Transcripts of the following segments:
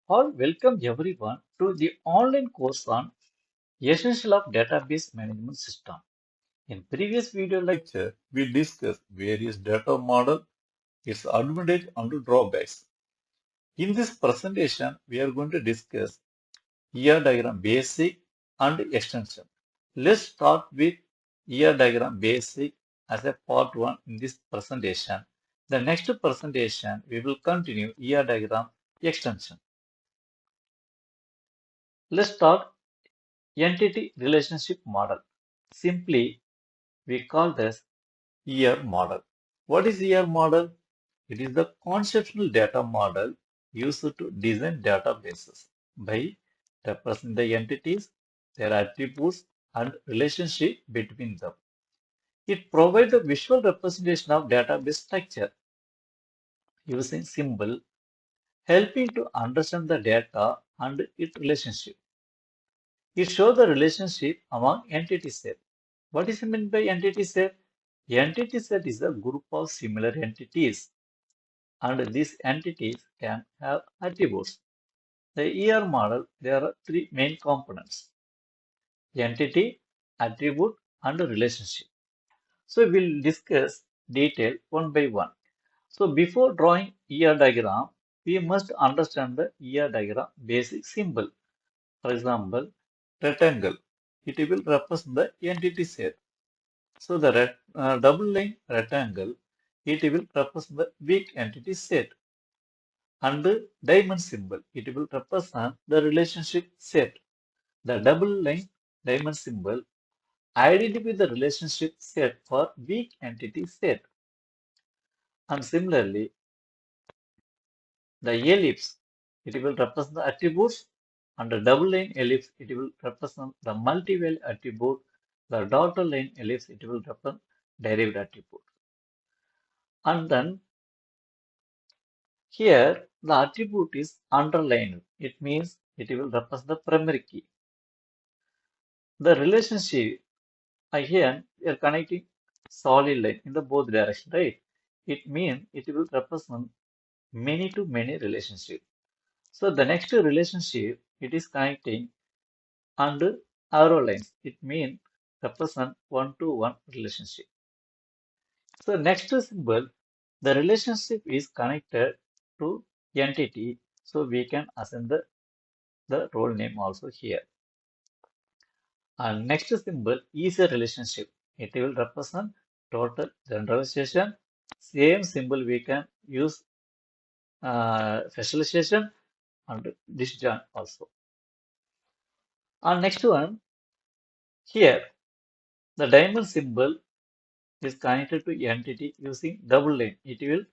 All welcome everyone to the online course on Essential of Database Management System. In previous video lecture, we discussed various data model, its advantage and drawbacks. In this presentation, we are going to discuss ER diagram basic and extension. Let's start with ER diagram basic as a part 1 in this presentation. The next presentation, we will continue ER diagram extension. Let's start entity relationship model. Simply, we call this ER model. What is ER model? It is the conceptual data model used to design databases by representing the entities, their attributes, and relationship between them. It provides a visual representation of database structure using symbol, helping to understand the data and its relationship. It shows the relationship among entity set. What is meant by entity set? Entity set is a group of similar entities, and these entities can have attributes. The ER model, there are three main components: entity, attribute, and relationship. So we'll discuss detail one by one. So before drawing ER diagram, we must understand the ER diagram basic symbol. For example, rectangle. It will represent the entity set. So the double line rectangle, it will represent the weak entity set. And the diamond symbol, it will represent the relationship set. The double line diamond symbol identify the relationship set for weak entity set. And similarly, the ellipse, it will represent the attributes, and the double line ellipse, it will represent the multi-value attribute. The dotted line ellipse, it will represent derived attribute. And then here, the attribute is underlined. It means it will represent the primary key. The relationship, here, we are connecting solid line in the both direction, right? It means it will represent many to many relationship. So the next relationship, it is connecting and arrow lines. It means represent one to one relationship. So next symbol, the relationship is connected to entity. So we can assign the role name also here. And next symbol is a relationship. It will represent total generalization. Same symbol we can use specialization and disjoint also. And next one, here, the diamond symbol is connected to entity using double line. It will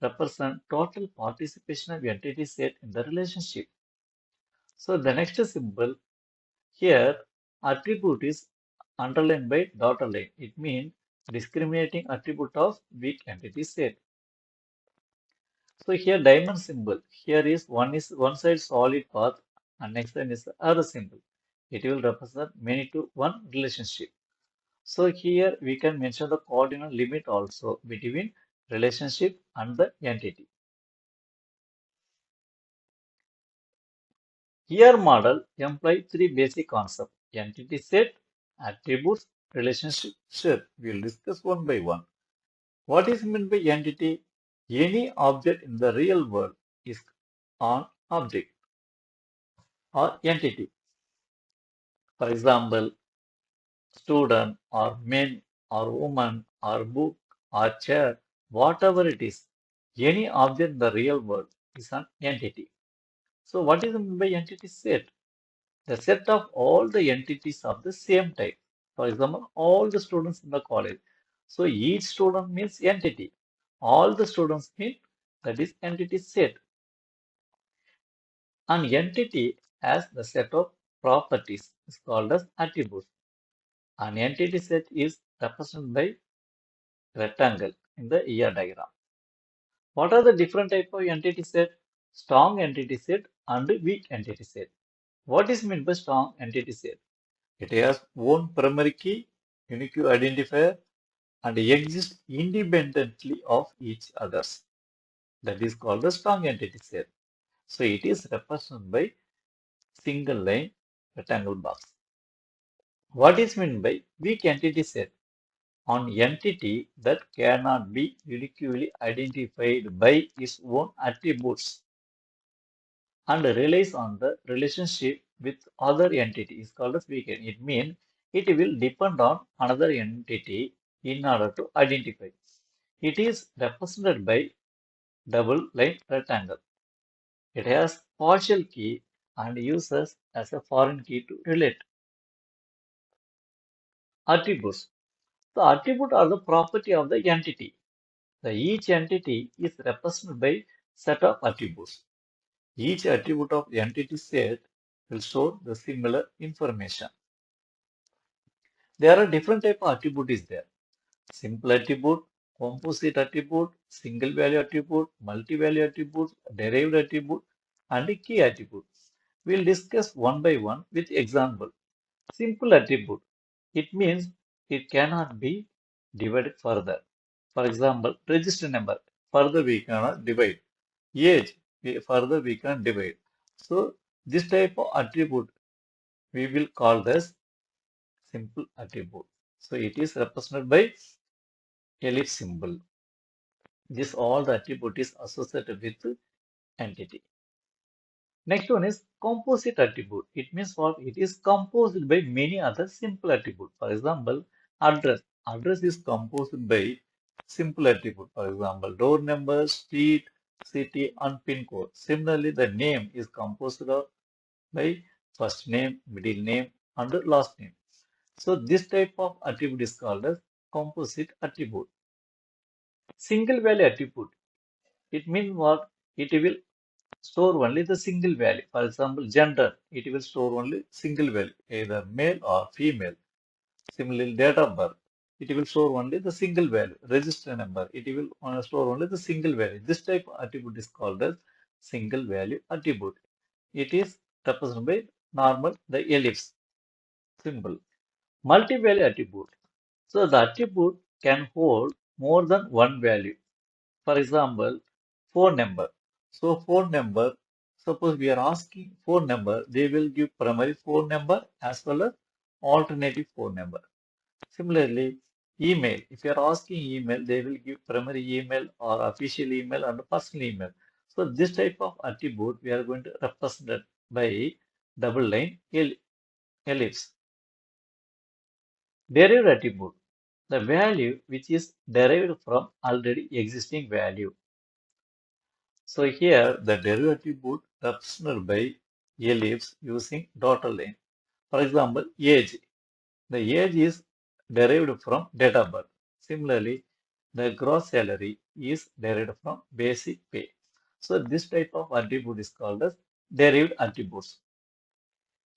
represent total participation of entity set in the relationship. So the next symbol here, attribute is underlined by dotted line. It means discriminating attribute of weak entity set. So here diamond symbol. Here is one side solid path and next one is the other symbol. It will represent many to one relationship. So here we can mention the coordinate limit also between relationship and the entity. Here model employ three basic concepts: entity set, attributes, relationship set. We will discuss one by one. What is meant by entity? Any object in the real world is an object or entity. For example, student or men or woman or book or chair, whatever it is, any object in the real world is an entity. So what is meant by entity set? The set of all the entities of the same type. For example, all the students in the college. So each student means entity. All the students mean that is entity set. An entity has the set of properties is called as attributes. An entity set is represented by rectangle in the ER diagram. What are the different type of entity set? Strong entity set and weak entity set. What is meant by strong entity set? It has own primary key, unique identifier, and exists independently of each others. That is called the strong entity set. So it is represented by single line rectangle box. What is meant by weak entity set? An entity that cannot be adequately identified by its own attributes and relies on the relationship with other entity is called as weak entity. It means it will depend on another entity in order to identify. It is represented by double line rectangle. It has partial key and uses as a foreign key to relate. Attributes. The attribute are the property of the entity. Each entity is represented by set of attributes. Each attribute of the entity set will store the similar information. There are different type of attribute is there. Simple attribute, composite attribute, single value attribute, multi-value attribute, derived attribute, and a key attribute. We'll discuss one by one with example. Simple attribute. It means it cannot be divided further. For example, register number. Further we cannot divide. Age. Further we can divide. So this type of attribute we will call this simple attribute. So it is represented by ellipse symbol. This all the attribute is associated with entity. Next one is composite attribute. It means what? It is composed by many other simple attributes. For example, address. Address is composed by simple attribute. For example, door number, street, city, and pin code. Similarly, the name is composed by first name, middle name, and last name. So this type of attribute is called as composite attribute. Single value attribute. It means what? It will store only the single value. For example, gender, it will store only single value, either male or female. Similarly, date of birth, it will store only the single value. Register number, it will store only the single value. This type of attribute is called as single value attribute. It is represented by normal, the ellipse symbol. Multi-value attribute. So the attribute can hold more than one value. For example, phone number. So phone number, suppose we are asking phone number, they will give primary phone number as well as alternative phone number. Similarly, email. If you are asking email, they will give primary email or official email and personal email. So this type of attribute we are going to represent by double line ellipse. Derived attribute. The value which is derived from already existing value. So here the derivative attribute represented by ellipse using dotted line. For example, age. The age is derived from date of birth. Similarly, the gross salary is derived from basic pay. So this type of attribute is called as derived attributes.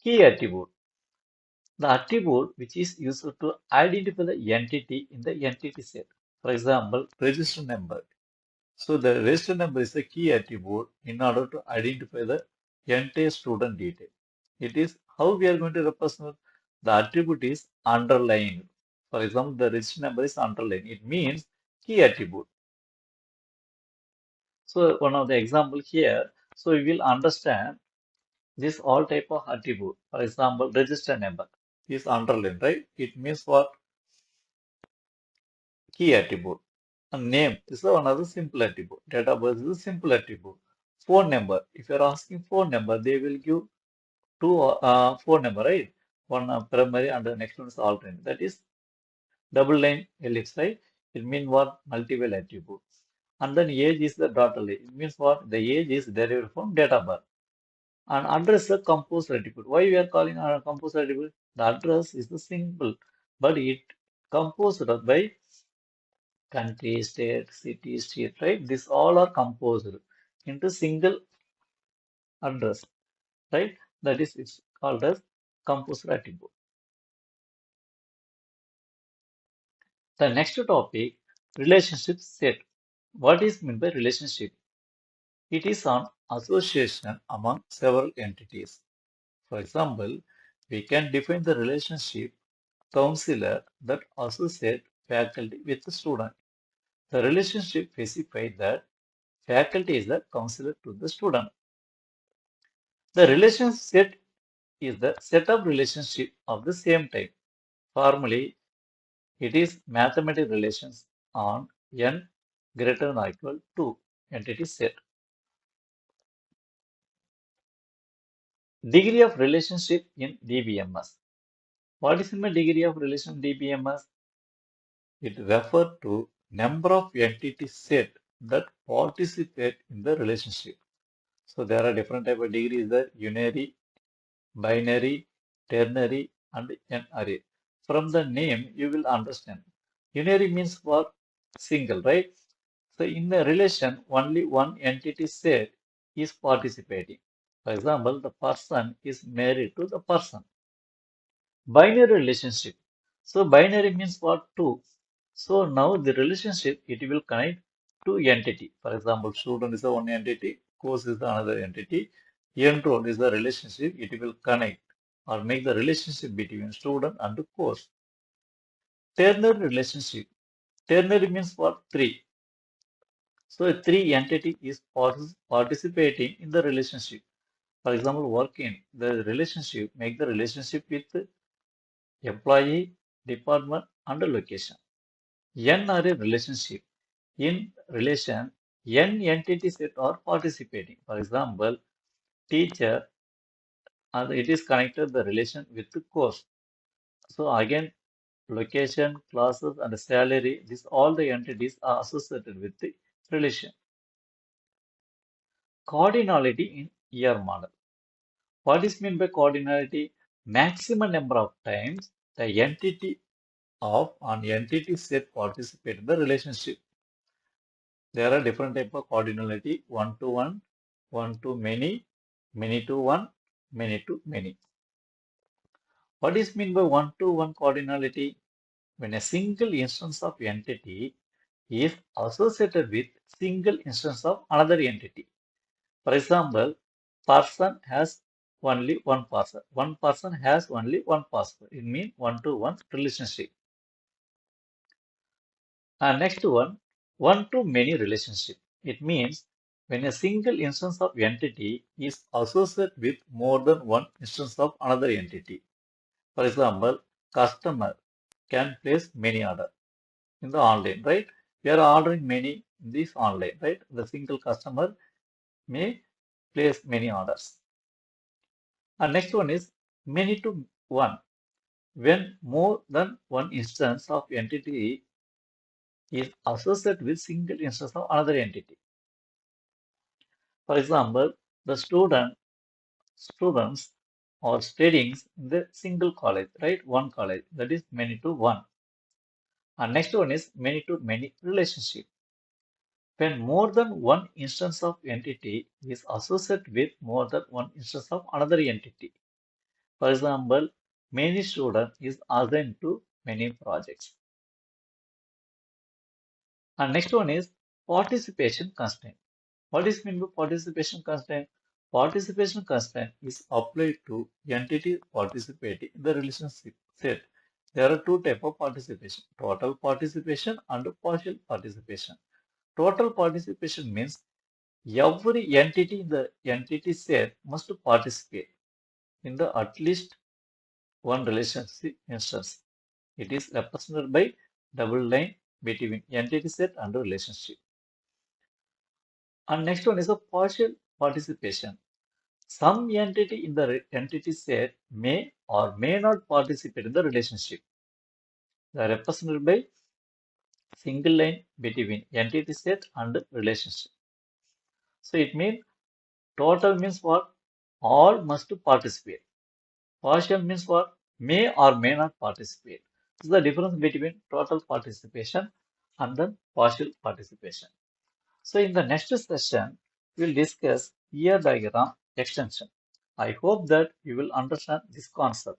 Key attribute. The attribute which is used to identify the entity in the entity set. For example, register number. So the register number is a key attribute in order to identify the entire student detail. It is how we are going to represent the attribute is underlined. For example, the register number is underlined. It means key attribute. So one of the example here, so we will understand this all type of attribute. For example, register number is underlined, right? It means what? Key attribute. And name is another simple attribute. Date of birth is a simple attribute. Phone number. If you are asking phone number, they will give two phone number, right? One primary and the next one is alternate. That is double line ellipse, right? It means what? Multiple attribute. And then age is the dotted line. It means what? The age is derived from date of birth. And address is a composed attribute. Why we are calling a composed attribute? The address is the simple, but it composed by country, state, city, street, right? These all are composed into single address, right? That is, it's called as composed attribute. The next topic, relationship set. What is meant by relationship? It is an association among several entities. For example, we can define the relationship counselor that associate faculty with the student. The relationship specifies that faculty is the counselor to the student. The relation set is the set of relationships of the same type. Formally, it is mathematical relations on n greater than or equal to entity set. Degree of relationship in DBMS. What is my degree of relation DBMS? It refers to number of entity set that participate in the relationship. So there are different type of degrees there, unary, binary, ternary, and n-ary. From the name, you will understand. Unary means for single, right? So in the relation, only one entity set is participating. For example, the person is married to the person. Binary relationship. So binary means what? Two. So now the relationship, it will connect two entity. For example, student is the one entity, course is the another entity. Enroll is the relationship, it will connect or make the relationship between student and the course. Ternary relationship. Ternary means what? Three. So a three entity is participating in the relationship. For example, working, the relationship, make the relationship with employee, department, and location. N are a relationship. In relation, N entities that are participating. For example, teacher, and it is connected the relation with the course. So again, location, classes, and salary, these all the entities are associated with the relation. Cardinality in ER model. What is meant by cardinality? Maximum number of times the entity of an entity set participate in the relationship. There are different type of cardinality, one to one, one to many to one, many to many. What is meant by one to one cardinality? When a single instance of entity is associated with single instance of another entity. For example, person has only one person. One person has only one person. It means one to one relationship. And next one to many relationship. It means when a single instance of entity is associated with more than one instance of another entity. For example, customer can place many order in the online, right? We are ordering many in this online, right? The single customer may place many orders. And next one is many to one. When more than one instance of entity is associated with single instance of another entity. For example, the students are studying in the single college, right? One college, that is many to one. And next one is many to many relationship. When more than one instance of entity is associated with more than one instance of another entity. For example, many students is assigned to many projects. And next one is participation constraint. What is meant by participation constraint? Participation constraint is applied to entity participating in the relationship set. There are two types of participation, total participation and partial participation. Total participation means every entity in the entity set must participate in the at least one relationship instance. It is represented by double line between entity set and relationship. And next one is a partial participation. Some entity in the entity set may or may not participate in the relationship. They are represented by single line between entity set and relationship. So it means total means what? All must participate. Partial means what? May or may not participate. This is the difference between total participation and then partial participation. So in the next session, we'll discuss ear diagram extension. I hope that you will understand this concept.